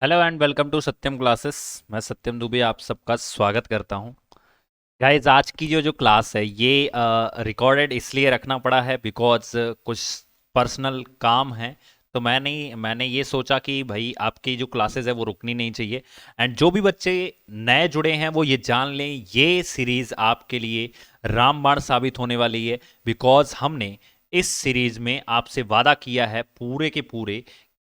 Hello and welcome to Satyam classes. मैं सत्यम दुबे आप सबका स्वागत करता हूं। गाइज, आज की जो जो क्लास है ये रिकॉर्डेड इसलिए रखना पड़ा है बिकॉज कुछ पर्सनल काम है। तो मैंने ये सोचा कि भाई आपकी जो क्लासेस है वो रुकनी नहीं चाहिए। एंड जो भी बच्चे नए जुड़े हैं वो ये जान लें, ये सीरीज़ आपके लिए रामबाण साबित होने वाली है। बिकॉज हमने इस सीरीज में आपसे वादा किया है पूरे के पूरे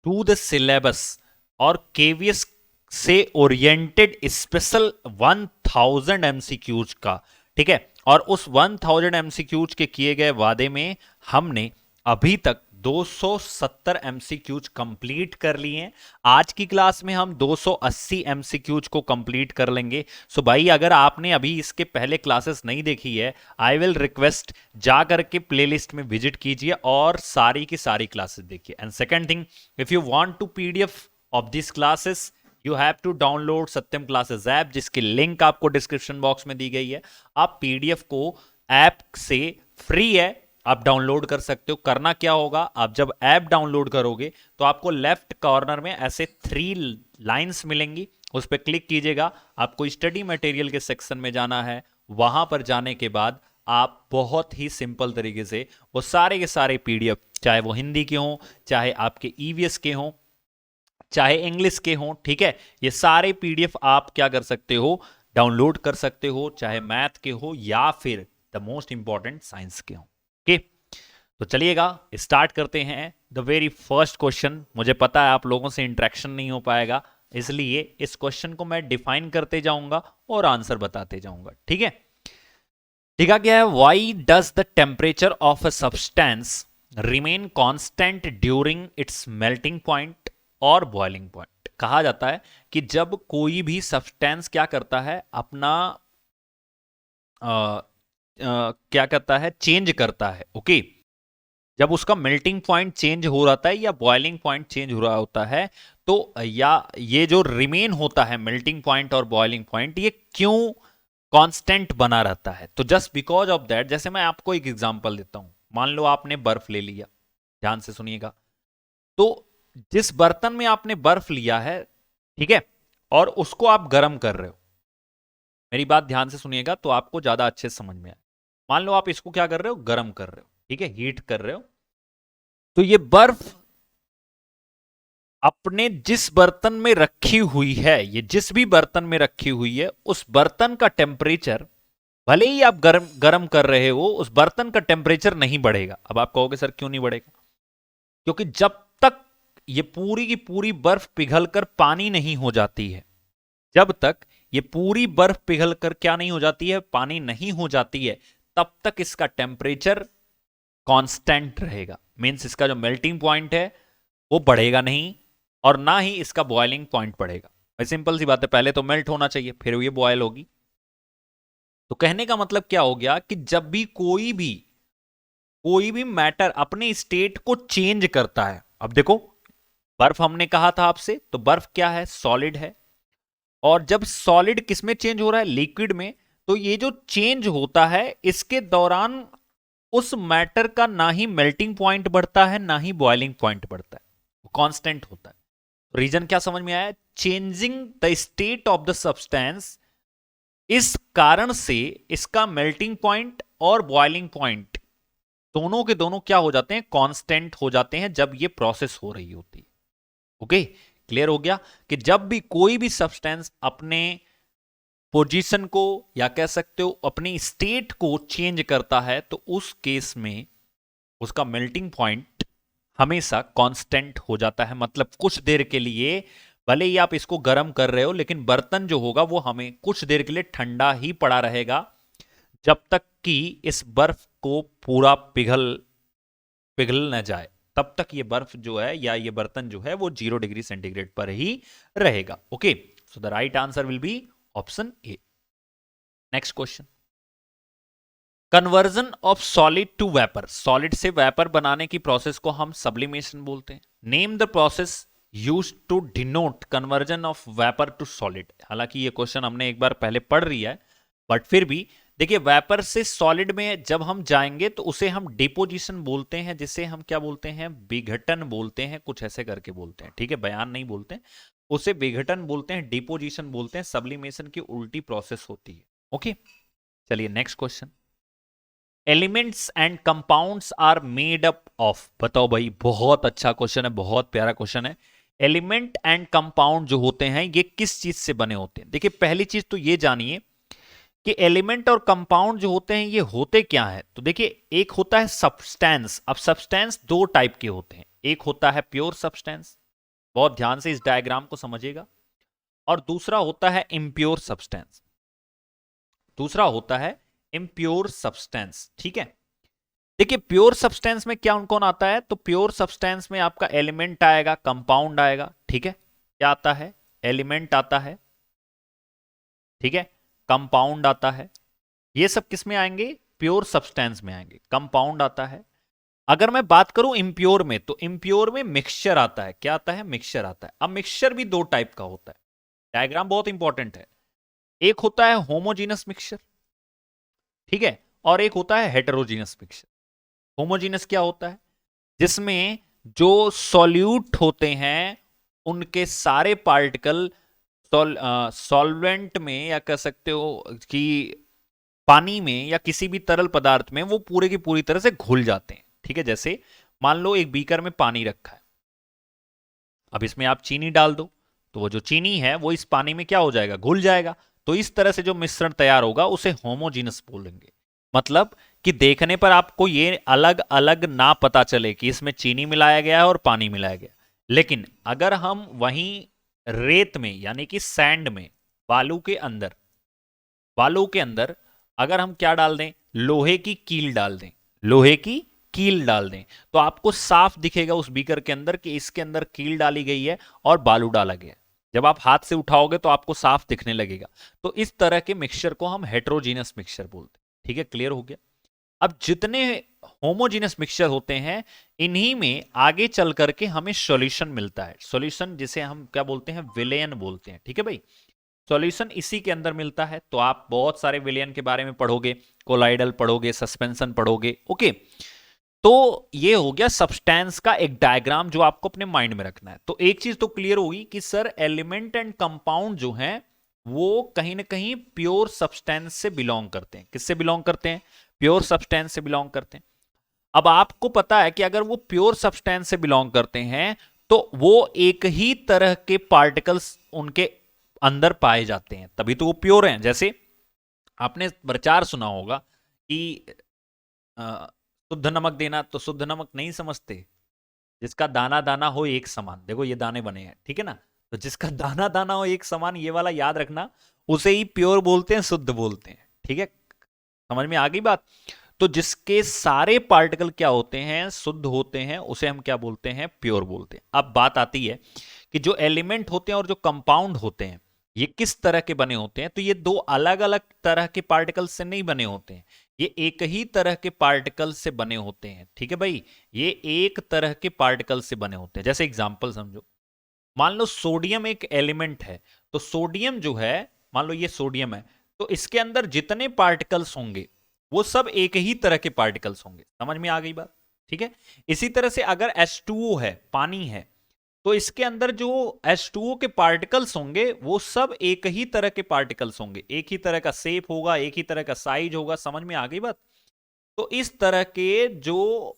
टू द सिलेबस और केवीएस से ओरिएंटेड स्पेशल 1000 एमसीक्यूज का। ठीक है, और उस 1000 एमसीक्यूज के किए गए वादे में हमने अभी तक 270 एमसीक्यूज कंप्लीट कर लिए हैं। आज की क्लास में हम 280 एमसीक्यूज को कंप्लीट कर लेंगे। सो भाई, अगर आपने अभी इसके पहले क्लासेस नहीं देखी है, आई विल रिक्वेस्ट जा करके प्लेलिस्ट में विजिट कीजिए और सारी की सारी क्लासेस देखिए। And second thing, if you want to PDF of this classes you have to download Satyam classes app, जिसकी लिंक आपको डिस्क्रिप्शन बॉक्स में दी गई है। आप पीडीएफ को ऐप से फ्री है, आप डाउनलोड कर सकते हो। करना क्या होगा, आप जब ऐप डाउनलोड करोगे तो आपको लेफ्ट कॉर्नर में ऐसे 3 लाइंस मिलेंगी, उस पर क्लिक कीजिएगा। आपको स्टडी मटेरियल के सेक्शन में जाना है। वहां पर जाने के बाद आप बहुत ही सिंपल तरीके से वो सारे के सारे पीडीएफ, चाहे वो हिंदी के हों, चाहे आपके ईवीएस के हों, चाहे इंग्लिश के हों, ठीक है, ये सारे पीडीएफ आप क्या कर सकते हो, डाउनलोड कर सकते हो, चाहे मैथ के हो या फिर द मोस्ट इंपॉर्टेंट साइंस के हो। ओके, तो चलिएगा स्टार्ट करते हैं। द वेरी फर्स्ट क्वेश्चन, मुझे पता है आप लोगों से इंटरेक्शन नहीं हो पाएगा, इसलिए इस क्वेश्चन को मैं डिफाइन करते जाऊंगा और आंसर बताते जाऊंगा। ठीक है, लिखा गया है, why does the temperature of a substance remain constant during its melting point और बॉइलिंग पॉइंट। कहा जाता है कि जब कोई भी सब्सटेंस क्या करता है, अपना क्या करता है, चेंज करता है। ओके, जब उसका मेल्टिंग पॉइंट चेंज हो रहा है या बॉइलिंग पॉइंट चेंज हो रहा होता है, तो या ये जो रिमेन होता है मेल्टिंग पॉइंट और बॉइलिंग पॉइंट, ये क्यों कांस्टेंट बना रहता है? तो जस्ट बिकॉज ऑफ दैट, जैसे मैं आपको एक एग्जांपल देता हूं। मान लो आपने बर्फ ले लिया, ध्यान से सुनिएगा। तो जिस बर्तन में आपने बर्फ लिया है, ठीक है, और उसको आप गर्म कर रहे हो, मेरी बात ध्यान से सुनिएगा तो आपको ज्यादा अच्छे से समझ में आए। मान लो आप इसको क्या कर रहे हो, गर्म कर रहे हो, ठीक है, हीट कर रहे हो। तो ये बर्फ अपने जिस बर्तन में रखी हुई है, ये जिस भी बर्तन में रखी हुई है, उस बर्तन का टेम्परेचर, भले ही आप गर्म गर्म कर रहे हो, उस बर्तन का टेम्परेचर नहीं बढ़ेगा। अब आप कहोगे सर क्यों नहीं बढ़ेगा? क्योंकि जब तक ये पूरी की पूरी बर्फ पिघलकर पानी नहीं हो जाती है, जब तक ये पूरी बर्फ पिघलकर क्या नहीं हो जाती है, पानी नहीं हो जाती है, तब तक इसका टेम्परेचर कांस्टेंट रहेगा। मींस इसका जो मेल्टिंग पॉइंट है वो बढ़ेगा नहीं, और ना ही इसका बॉइलिंग पॉइंट बढ़ेगा। भाई सिंपल सी बात है, पहले तो मेल्ट होना चाहिए फिर ये बॉयल होगी। तो कहने का मतलब क्या हो गया कि जब भी कोई भी मैटर अपने स्टेट को चेंज करता है, अब देखो, बर्फ हमने कहा था आपसे, तो बर्फ क्या है, सॉलिड है। और जब सॉलिड किस में चेंज हो रहा है, लिक्विड में, तो ये जो चेंज होता है इसके दौरान उस मैटर का ना ही मेल्टिंग पॉइंट बढ़ता है ना ही बॉइलिंग पॉइंट बढ़ता है, वो कांस्टेंट होता है। रीजन क्या समझ में आया? Changing the state of the substance, इस कारण से इसका मेल्टिंग पॉइंट और बॉइलिंग पॉइंट दोनों के दोनों क्या हो जाते हैं, कांस्टेंट हो जाते हैं जब ये प्रोसेस हो रही होती है। ओके, क्लियर हो गया कि जब भी कोई भी सब्सटेंस अपने पोजीशन को, या कह सकते हो अपनी स्टेट को चेंज करता है, तो उस केस में उसका मेल्टिंग पॉइंट हमेशा कांस्टेंट हो जाता है। मतलब कुछ देर के लिए भले ही आप इसको गर्म कर रहे हो, लेकिन बर्तन जो होगा वो हमें कुछ देर के लिए ठंडा ही पड़ा रहेगा, जब तक कि इस बर्फ को पूरा पिघल पिघल न जाए। तब तक ये बर्फ जो है या ये बर्तन जो है वो 0 डिग्री सेंटीग्रेड पर ही रहेगा। Okay, so the right answer will be option A. Next question, conversion of solid to vapour, solid से वेपर बनाने की प्रोसेस को हम सब्लिमेशन बोलते हैं। Name the process used to denote conversion of vapour to solid. हालांकि ये question हमने एक बार पहले पढ़ लिया है, बट फिर भी देखिए, वेपर से सॉलिड में जब हम जाएंगे तो उसे हम डिपोजिशन बोलते हैं, जिसे हम क्या बोलते हैं, विघटन बोलते हैं, कुछ ऐसे करके बोलते हैं। ठीक है, बयान नहीं बोलते हैं, उसे विघटन बोलते हैं, डिपोजिशन बोलते हैं, सब्लिमेशन की उल्टी प्रोसेस होती है। ओके, चलिए next question. Elements and compounds are made up of, बताओ भाई, बहुत अच्छा क्वेश्चन है, बहुत प्यारा क्वेश्चन है। एलिमेंट एंड कंपाउंड जो होते हैं ये किस चीज से बने होते हैं? देखिए पहली चीज तो ये जानिए कि एलिमेंट और कंपाउंड जो होते हैं ये होते क्या है। तो देखिए एक होता है सब्सटेंस। अब सब्सटेंस दो टाइप के होते हैं, एक होता है प्योर सब्सटेंस, बहुत ध्यान से इस डायग्राम को समझिएगा, और दूसरा होता है इम्प्योर सब्सटेंस। दूसरा होता है इम्प्योर सब्सटेंस, ठीक है। देखिए प्योर सब्सटेंस में क्या कौन आता है? तो प्योर सब्सटेंस में आपका एलिमेंट आएगा, कंपाउंड आएगा, ठीक है। क्या आता है? एलिमेंट आता है, ठीक है, कंपाउंड आता है। ये सब किस में आएंगे? प्योर सब्सटेंस में आएंगे। कंपाउंड आता है। अगर मैं बात करूं इम्प्योर में, तो इम्प्योर में मिक्सचर आता है। क्या आता है? मिक्सचर आता है। अब मिक्सचर भी दो टाइप का होता है, डायग्राम बहुत इंपॉर्टेंट है। एक होता है होमोजीनस मिक्सचर, ठीक है, और एक होता है हेटेरोजीनस मिक्सचर। होमोजीनस क्या होता है? जिसमें जो सॉल्यूट होते हैं उनके सारे पार्टिकल सॉल्वेंट में, या कह सकते हो कि पानी में या किसी भी तरल पदार्थ में, वो पूरे की पूरी तरह से घुल जाते हैं, ठीक है। जैसे मान लो एक बीकर में पानी रखा है, अब इसमें आप चीनी डाल दो, तो वो जो चीनी है वो इस पानी में क्या हो जाएगा? घुल जाएगा। तो इस तरह से जो मिश्रण तैयार होगा उसे होमोजीनस बोलेंगे। मतलब कि देखने पर आपको ये अलग अलग ना पता चले कि इसमें चीनी मिलाया गया है और पानी मिलाया गया, लेकिन अगर हम वहीं रेत में यानी कि सैंड में, बालू के अंदर, बालू के अंदर अगर हम क्या डाल दें? लोहे की कील डाल दें, लोहे की कील डाल दें, तो आपको साफ दिखेगा उस बीकर के अंदर कि इसके अंदर कील डाली गई है और बालू डाला गया है। जब आप हाथ से उठाओगे तो आपको साफ दिखने लगेगा। तो इस तरह के मिक्सचर को हम हेटेरोजीनस मिक्सचर बोलते हैं, ठीक है। क्लियर हो गया? अब जितने होमोजीनस मिक्सचर होते हैं इन्हीं में आगे चल करके हमें सॉल्यूशन मिलता है। सॉल्यूशन जिसे हम क्या बोलते हैं? विलयन बोलते हैं, ठीक है भाई। सॉल्यूशन इसी के अंदर मिलता है। तो आप बहुत सारे विलयन के बारे में पढ़ोगे, कोलाइडल पढ़ोगे, सस्पेंशन पढ़ोगे, ओके। तो ये हो गया सब्सटेंस का एक डायग्राम जो आपको अपने माइंड में रखना है। तो एक चीज तो क्लियर होगी कि सर एलिमेंट एंड कंपाउंड जो हैं वो कहीं ना कहीं प्योर सब्सटेंस से बिलोंग करते हैं। किससे बिलोंग करते हैं? प्योर सब्सटेंस से बिलोंग करते हैं। अब आपको पता है कि अगर वो प्योर सब्सटेंस से बिलोंग करते हैं तो वो एक ही तरह के पार्टिकल्स उनके अंदर पाए जाते हैं, तभी तो वो प्योर हैं। जैसे आपने प्रचार सुना होगा कि शुद्ध नमक देना, तो शुद्ध नमक नहीं समझते, जिसका दाना दाना हो एक समान। देखो ये दाने बने हैं, ठीक है ना। तो जिसका दाना दाना हो एक समान, ये वाला याद रखना, उसे ही प्योर बोलते हैं, शुद्ध बोलते हैं, ठीक है। समझ में आ गई बात? तो जिसके सारे पार्टिकल क्या होते हैं? शुद्ध होते हैं, उसे हम क्या बोलते हैं? प्योर बोलते हैं। अब बात आती है कि जो एलिमेंट होते हैं और जो कंपाउंड होते हैं ये किस तरह के बने होते हैं। तो ये दो अलग अलग तरह के पार्टिकल से नहीं बने होते हैं, ये एक ही तरह के पार्टिकल से बने होते हैं, ठीक है भाई। ये एक तरह के पार्टिकल से बने होते हैं। जैसे एग्जांपल समझो, मान लो सोडियम एक एलिमेंट है, तो सोडियम जो है, मान लो ये सोडियम है, तो इसके अंदर जितने पार्टिकल्स होंगे वो सब एक ही तरह के पार्टिकल्स होंगे। समझ में आ गई बात? ठीक है। इसी तरह से अगर H2O है, पानी है, तो इसके अंदर जो H2O के पार्टिकल्स होंगे वो सब एक ही तरह के पार्टिकल्स होंगे, एक ही तरह का शेप होगा, एक ही तरह का साइज होगा। समझ में आ गई बात? तो इस तरह के जो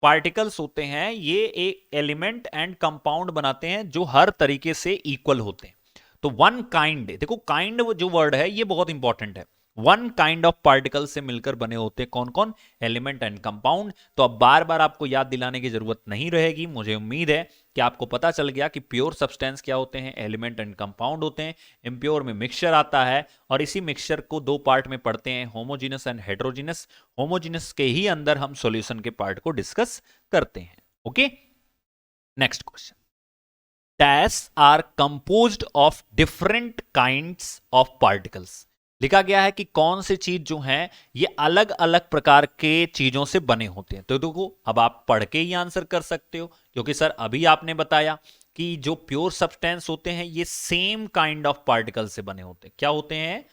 पार्टिकल्स होते हैं ये एक एलिमेंट एंड कंपाउंड बनाते हैं जो हर तरीके से इक्वल होते हैं। तो वन काइंड, देखो काइंड जो वर्ड है ये बहुत इंपॉर्टेंट है। वन काइंड ऑफ पार्टिकल से मिलकर बने होते हैं कौन कौन? Element and compound. तो अब बार बार आपको याद दिलाने की जरूरत नहीं रहेगी। मुझे उम्मीद है कि आपको पता चल गया कि प्योर सब्सटेंस क्या होते हैं, एलिमेंट एंड कंपाउंड होते हैं। इम्प्योर में मिक्सचर आता है और इसी मिक्सचर को दो पार्ट में पढ़ते हैं, होमोजीनस एंड हेटेरोजीनस। होमोजीनस के ही अंदर हम सॉल्यूशन के पार्ट को डिस्कस करते हैं। Okay, next question. Dash are composed of different kinds of particles. लिखा गया है कि कौन सी चीज जो है ये अलग अलग प्रकार के चीजों से बने होते हैं। तो देखो अब आप पढ़ के ही आंसर कर सकते हो, क्योंकि सर अभी आपने बताया कि जो प्योर सब्सटेंस होते हैं ये सेम काइंड ऑफ पार्टिकल से बने होते हैं। क्या होते हैं?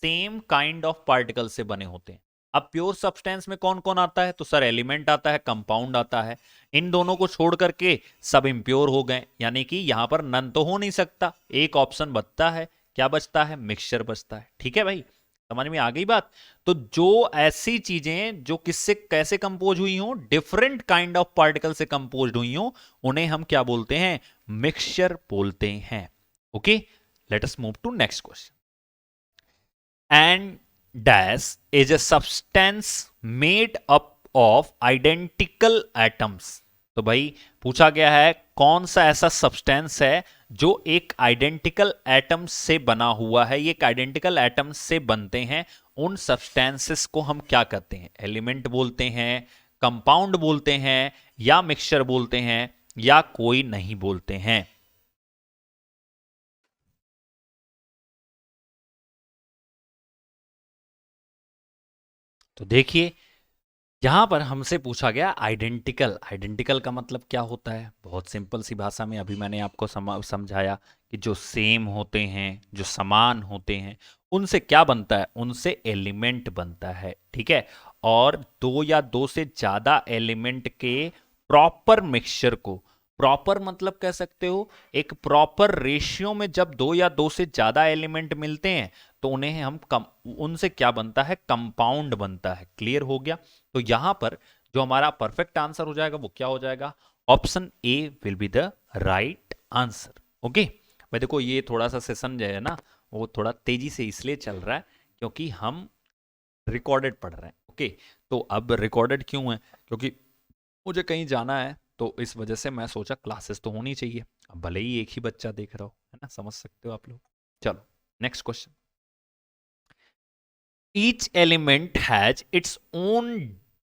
सेम काइंड ऑफ पार्टिकल से बने होते हैं। अब प्योर सब्सटेंस में कौन कौन आता है? तो सर एलिमेंट आता है, कंपाउंड आता है। इन दोनों को छोड़ करके सब इम्प्योर हो गए, यानी कि यहां पर नन तो हो नहीं सकता, एक ऑप्शन बचता है। क्या बचता है? मिक्सचर बचता है। ठीक है भाई, समझ में आ गई बात? तो जो ऐसी चीजें जो किससे कैसे कंपोज हुई हो, डिफरेंट काइंड ऑफ पार्टिकल से कंपोज हुई हो, उन्हें हम क्या बोलते हैं? मिक्सचर बोलते हैं। Okay, let us move to next question. And dash is a substance made up of identical atoms। तो भाई पूछा गया है कौन सा ऐसा सब्सटेंस है जो एक आइडेंटिकल एटम से बना हुआ है। ये एक आइडेंटिकल एटम से बनते हैं। उन सब्सटेंसेस को हम क्या कहते हैं? एलिमेंट बोलते हैं, कंपाउंड बोलते हैं, या मिक्सचर बोलते हैं, या कोई नहीं बोलते हैं? तो देखिए, यहां पर हमसे पूछा गया आइडेंटिकल। आइडेंटिकल का मतलब क्या होता है? बहुत सिंपल सी भाषा में अभी मैंने आपको समझाया कि जो सेम होते हैं, जो समान होते हैं, उनसे क्या बनता है? उनसे एलिमेंट बनता है। ठीक है, और दो या दो से ज्यादा एलिमेंट के प्रॉपर मिक्सचर को, प्रॉपर मतलब कह सकते हो एक प्रॉपर रेशियो में, जब दो या दो से ज्यादा एलिमेंट मिलते हैं तो उन्हें हम उनसे क्या बनता है? कंपाउंड बनता है। क्लियर हो गया? तो यहां पर जो हमारा परफेक्ट आंसर हो जाएगा वो क्या हो जाएगा? Option A will be the right answer. Okay भाई, देखो ये थोड़ा सा सेशन जो है ना, वो थोड़ा तेजी से इसलिए चल रहा है क्योंकि हम रिकॉर्डेड पढ़ रहे हैं। ओके, तो अब रिकॉर्डेड क्यों है? क्योंकि मुझे कहीं जाना है, तो इस वजह से मैं सोचा क्लासेस तो होनी चाहिए। अब भले ही एक ही बच्चा देख रहा हो, है ना, समझ सकते हो आप लोग। चलो next question. Each element has its own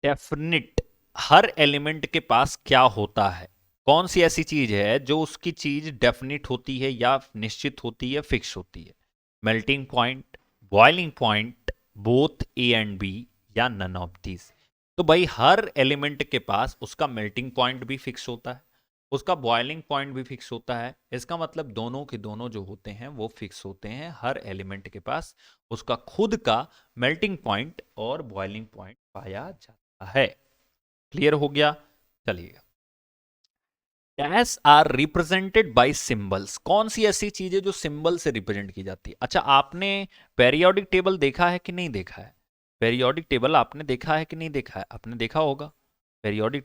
definite. Her element के पास क्या होता है? कौन सी ऐसी चीज है जो उसकी चीज डेफिनिट होती है, या निश्चित होती है, फिक्स होती है? Melting point, boiling point, both A and B, या नन ऑफ दीज? तो भाई हर एलिमेंट के पास उसका मेल्टिंग पॉइंट भी फिक्स होता है, उसका बॉइलिंग पॉइंट भी फिक्स होता है। इसका मतलब दोनों के दोनों जो होते हैं वो फिक्स होते हैं। हर एलिमेंट के पास उसका खुद का मेल्टिंग पॉइंट और बॉइलिंग पॉइंट पाया जाता है। क्लियर हो गया? चलिए, dash are represented by symbols. कौन सी ऐसी चीज है जो सिंबल से रिप्रेजेंट की जाती है? अच्छा, आपने पेरियोडिक टेबल देखा है कि नहीं देखा है? पेरियोडिक टेबल आपने देखा है कि नहीं देखा है? आपने देखा होगा। पेरियोडिक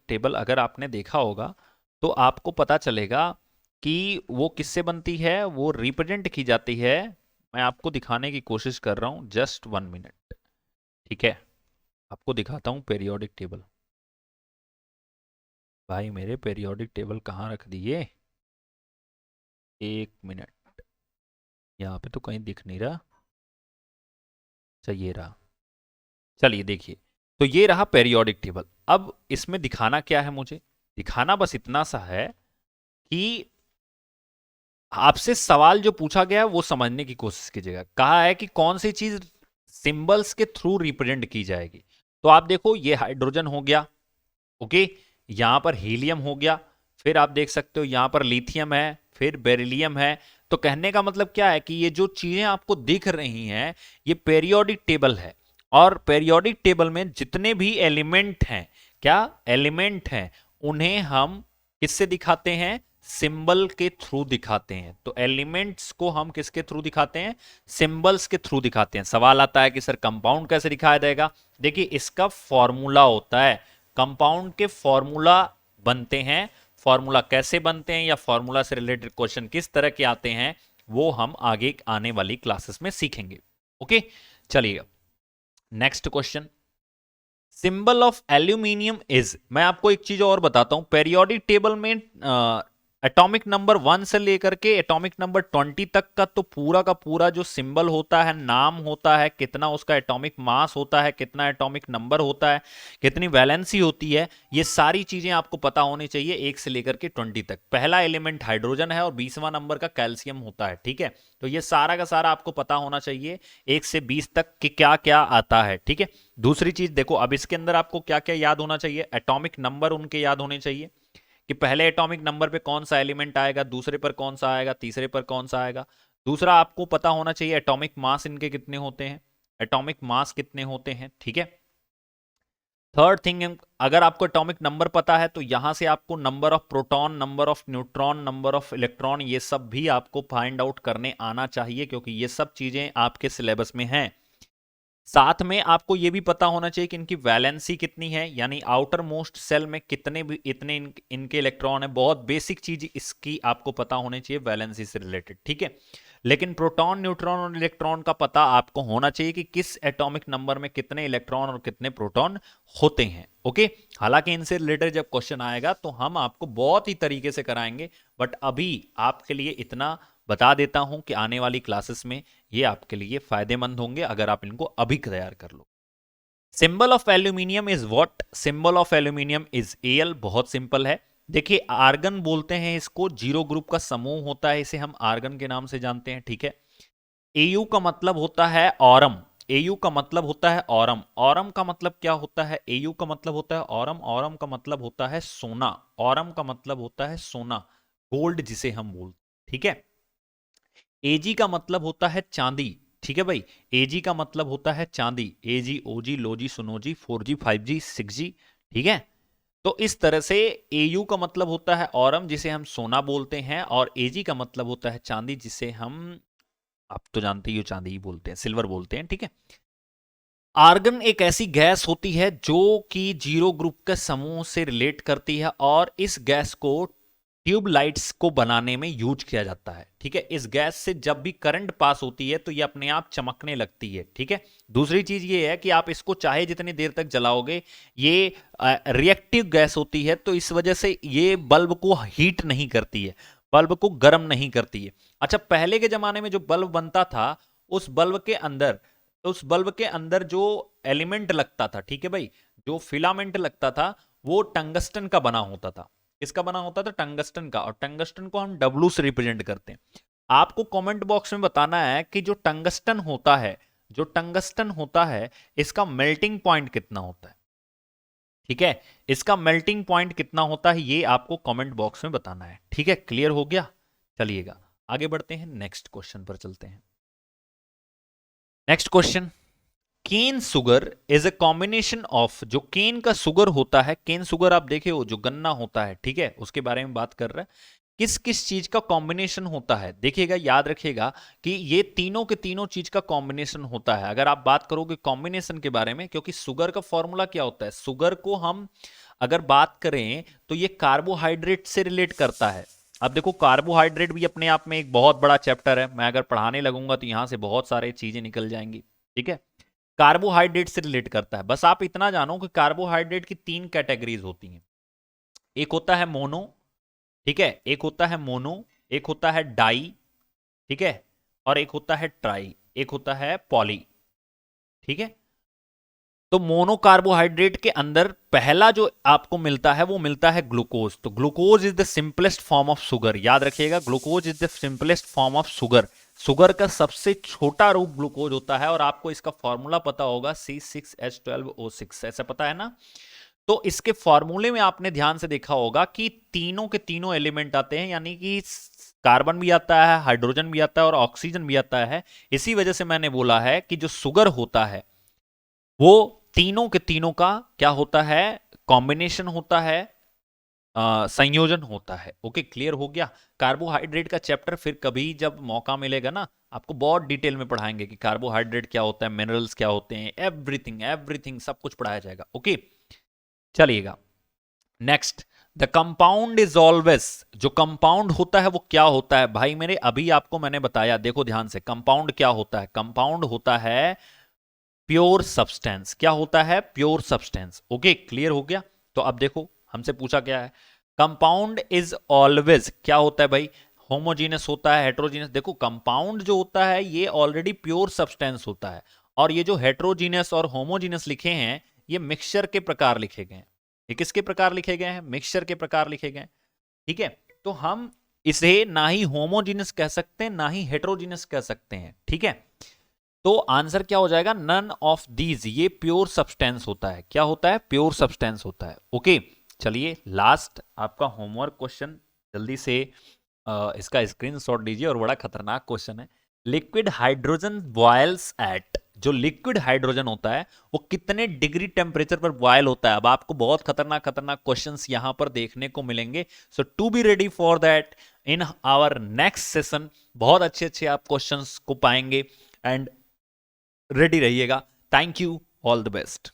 टेबल अगर आपने देखा होगा तो आपको पता चलेगा कि वो किससे बनती है, वो रिप्रेजेंट की जाती है। मैं आपको दिखाने की कोशिश कर रहा हूं, जस्ट 1 मिनट। ठीक है, आपको दिखाता हूं पेरियोडिक टेबल। भाई मेरे पेरियोडिक टेबल कहाँ रख दिए? 1 मिनट, यहाँ पे तो कहीं दिख नहीं रहा। अच्छा ये रहा, चलिए देखिए। तो ये रहा पेरियोडिक टेबल। अब इसमें दिखाना क्या है मुझे? दिखाना बस इतना सा है कि आपसे सवाल जो पूछा गया है वो समझने की कोशिश कीजिएगा। कहा है कि कौन सी चीज सिंबल्स के थ्रू रिप्रेजेंट की जाएगी। तो आप देखो, ये हाइड्रोजन हो गया, ओके, यहां पर हीलियम हो गया, फिर आप देख सकते हो यहां पर लिथियम है, फिर बेरिलियम है। तो कहने का मतलब क्या है कि ये जो चीजें आपको दिख रही हैं ये पेरियोडिक टेबल है। और पेरियोडिक टेबल में जितने भी एलिमेंट हैं, क्या एलिमेंट हैं, उन्हें हम किससे दिखाते हैं? सिंबल के थ्रू दिखाते हैं। तो एलिमेंट्स को हम किसके थ्रू दिखाते हैं? सिंबल्स के थ्रू दिखाते हैं। सवाल आता है कि सर कंपाउंड कैसे दिखाया जाएगा? देखिए, इसका फॉर्मूला होता है। कंपाउंड के फॉर्मूला बनते हैं। फॉर्मूला कैसे बनते हैं या फॉर्मूला से रिलेटेड क्वेश्चन किस तरह के आते हैं, वो हम आगे आने वाली क्लासेस में सीखेंगे। ओके, चलिए next question. Symbol of aluminium is. मैं आपको एक चीज और बताता हूं, पेरियोडिक टेबल में एटॉमिक नंबर 1 से लेकर के एटॉमिक नंबर 20 तक का तो पूरा का पूरा जो सिंबल होता है, नाम होता है, कितना उसका एटॉमिक मास होता है, कितना एटॉमिक नंबर होता है, कितनी वैलेंसी होती है, ये सारी चीजें आपको पता होनी चाहिए 1 से लेकर के 20 तक। पहला एलिमेंट हाइड्रोजन है और 20वां नंबर का कैल्शियम होता है। ठीक है, तो ये सारा का सारा आपको पता होना चाहिए 1 से 20 तक कि क्या क्या आता है। ठीक है, दूसरी चीज देखो, अब इसके अंदर आपको क्या क्या याद होना चाहिए? एटॉमिक नंबर उनके याद होने चाहिए कि पहले एटॉमिक नंबर पे कौन सा एलिमेंट आएगा, दूसरे पर कौन सा आएगा, तीसरे पर कौन सा आएगा। दूसरा आपको पता होना चाहिए एटॉमिक मास इनके कितने होते हैं। एटॉमिक मास कितने होते हैं, ठीक है। थर्ड थिंग, अगर आपको एटॉमिक नंबर पता है तो यहां से आपको number of proton, number of neutron, number of electron, ये सब भी आपको फाइंड आउट करने आना चाहिए, क्योंकि ये सब चीजें आपके सिलेबस में हैं। साथ में आपको ये भी पता होना चाहिए कि इनकी वैलेंसी कितनी है, यानी आउटर मोस्ट सेल में कितने भी इतने इनके इलेक्ट्रॉन है। बहुत बेसिक चीज इसकी आपको पता होनी चाहिए वैलेंसी से रिलेटेड, ठीक है। लेकिन प्रोटॉन, न्यूट्रॉन और इलेक्ट्रॉन का पता आपको होना चाहिए कि किस एटॉमिक नंबर में कितने इलेक्ट्रॉन और कितने प्रोटॉन होते हैं, ओके। हालांकि इनसे रिलेटेड जब क्वेश्चन आएगा तो हम आपको बहुत ही तरीके से कराएंगे, बट अभी आपके लिए इतना बता देता हूं कि आने वाली क्लासेस में ये आपके लिए फायदेमंद होंगे अगर आप इनको अभी तैयार कर लो। Symbol of aluminium is what? Symbol of aluminium is Al। बहुत सिंपल है। देखिए, आर्गन बोलते हैं इसको, जीरो ग्रुप का समूह होता है, इसे हम आर्गन के नाम से जानते हैं, ठीक है। Au का मतलब होता है ऑरम। Au का मतलब होता है ऑरम। ऑरम का मतलब क्या होता है? Au का मतलब होता है ऑरम। ऑरम का मतलब होता है सोना। ऑरम का मतलब होता है सोना, गोल्ड जिसे हम बोलते, ठीक है। Ag का मतलब होता है चांदी, ठीक है भाई। Ag का मतलब होता है चांदी। Ag, Og, लोजी, सुनोजी, 4G, 5G, 6G, ठीक है। तो इस तरह से Au का मतलब होता है ऑरम, जिसे हम सोना बोलते हैं, और Ag का मतलब होता है चांदी, जिसे हम, आप तो जानते ही हो, चांदी ही बोलते हैं, सिल्वर बोलते हैं, ठीक है। आर्गन एक ऐसी गैस होती है जो कि जीरो ग्रुप के समूह से रिलेट करती है, और इस गैस को ट्यूब लाइट्स को बनाने में यूज किया जाता है, ठीक है। इस गैस से जब भी करंट पास होती है तो ये अपने आप चमकने लगती है, ठीक है। दूसरी चीज ये है कि आप इसको चाहे जितनी देर तक जलाओगे, ये रिएक्टिव गैस होती है, तो इस वजह से ये बल्ब को हीट नहीं करती है, बल्ब को गर्म नहीं करती है। अच्छा, पहले के जमाने में जो बल्ब बनता था, उस बल्ब के अंदर उस बल्ब के अंदर जो एलिमेंट लगता था, ठीक है भाई, जो फिलामेंट लगता था, वो टंगस्टन का बना होता था। किसका बना होता था? टंगस्टन का। और टंगस्टन को हम W से रिप्रेजेंट करते हैं। आपको कमेंट बॉक्स में बताना है कि जो टंगस्टन होता है, इसका मेल्टिंग पॉइंट कितना होता है, ठीक है। इसका मेल्टिंग पॉइंट कितना होता है, ये आपको कमेंट बॉक्स में बताना है, ठीक है। क्लियर हो गया? चलिएगा आगे बढ़ते हैं, नेक्स्ट क्वेश्चन पर चलते हैं। Next question, cane sugar is a combination of, जो केन का सुगर होता है, केन सुगर आप देखे हो, जो गन्ना होता है, ठीक है, उसके बारे में बात कर रहा है। किस किस चीज का कॉम्बिनेशन होता है? देखिएगा, याद रखिएगा कि ये तीनों के तीनों चीज का कॉम्बिनेशन होता है। अगर आप बात करोगे कॉम्बिनेशन के बारे में, क्योंकि सुगर का फॉर्मूला क्या होता है, सुगर को हम अगर बात करें तो ये कार्बोहाइड्रेट से रिलेट करता है। अब देखो, कार्बोहाइड्रेट भी अपने आप में एक बहुत बड़ा चैप्टर है, मैं अगर पढ़ाने लगूंगा तो यहां से बहुत सारी चीजें निकल जाएंगी, ठीक है। कार्बोहाइड्रेट से रिलेट करता है। बस आप इतना जानो कि कार्बोहाइड्रेट की तीन कैटेगरीज होती हैं। एक होता है मोनो, ठीक है, एक होता है मोनो, एक होता है डाई, ठीक है, और एक होता है ट्राई, एक होता है पॉली, ठीक है। तो मोनो कार्बोहाइड्रेट के अंदर पहला जो आपको मिलता है वो मिलता है ग्लूकोज। तो glucose is the simplest form of sugar. याद रखिएगा, glucose is the simplest form of sugar. Sugar का सबसे छोटा रूप ग्लूकोज होता है, और आपको इसका फॉर्मूला पता होगा, C6H12O6, ऐसा पता है ना। तो इसके फॉर्मूले में आपने ध्यान से देखा होगा कि तीनों के तीनों एलिमेंट आते हैं, यानी कि कार्बन भी आता है, हाइड्रोजन भी आता है, और ऑक्सीजन भी आता है। इसी वजह से मैंने बोला है कि जो शुगर होता है वो तीनों के तीनों का क्या होता है? कॉम्बिनेशन होता है, संयोजन होता है। ओके, क्लियर हो गया। कार्बोहाइड्रेट का चैप्टर फिर कभी जब मौका मिलेगा ना, आपको बहुत डिटेल में पढ़ाएंगे कि कार्बोहाइड्रेट क्या होता है, मिनरल्स क्या होते हैं, एवरीथिंग एवरीथिंग सब कुछ पढ़ाया जाएगा, ओके। चलिएगा next, the compound is always, जो कंपाउंड होता है वो क्या होता है भाई मेरे? अभी आपको मैंने बताया, देखो ध्यान से, कंपाउंड क्या होता है? कंपाउंड होता है प्योर सब्सटेंस। क्या होता है? Pure substance. ओके, क्लियर हो गया। तो अब देखो, हमसे पूछा क्या है, कंपाउंड इज ऑलवेज क्या होता है भाई? होमोजीनस होता है, हेट्रोजीनस? देखो, कंपाउंड जो होता है ये ऑलरेडी प्योर सब्सटेंस होता है, और ये जो हेट्रोजीनस और होमोजीनस लिखे हैं, ये मिक्सचर के प्रकार लिखे गए हैं। ये किसके प्रकार लिखे गए हैं? मिक्सचर के प्रकार लिखे गए हैं, ठीक है। तो हम इसे ना ही होमोजीनस कह सकते हैं, ना ही हेट्रोजीनस कह सकते हैं, ठीक है। तो आंसर क्या हो जाएगा? None of these. ये प्योर सब्सटेंस होता है। क्या होता है? प्योर सब्सटेंस होता है, ओके। चलिए, लास्ट आपका होमवर्क क्वेश्चन, जल्दी से इसका स्क्रीनशॉट लीजिए, और बड़ा खतरनाक क्वेश्चन है। लिक्विड हाइड्रोजन बॉयल्स एट, जो लिक्विड हाइड्रोजन होता है वो कितने डिग्री टेम्परेचर पर बॉयल होता है। अब आपको बहुत खतरनाक खतरनाक क्वेश्चंस यहां पर देखने को मिलेंगे, so to be ready for that in our next session. बहुत अच्छे अच्छे आप क्वेश्चंस को पाएंगे एंड रेडी रहिएगा। Thank you, all the best.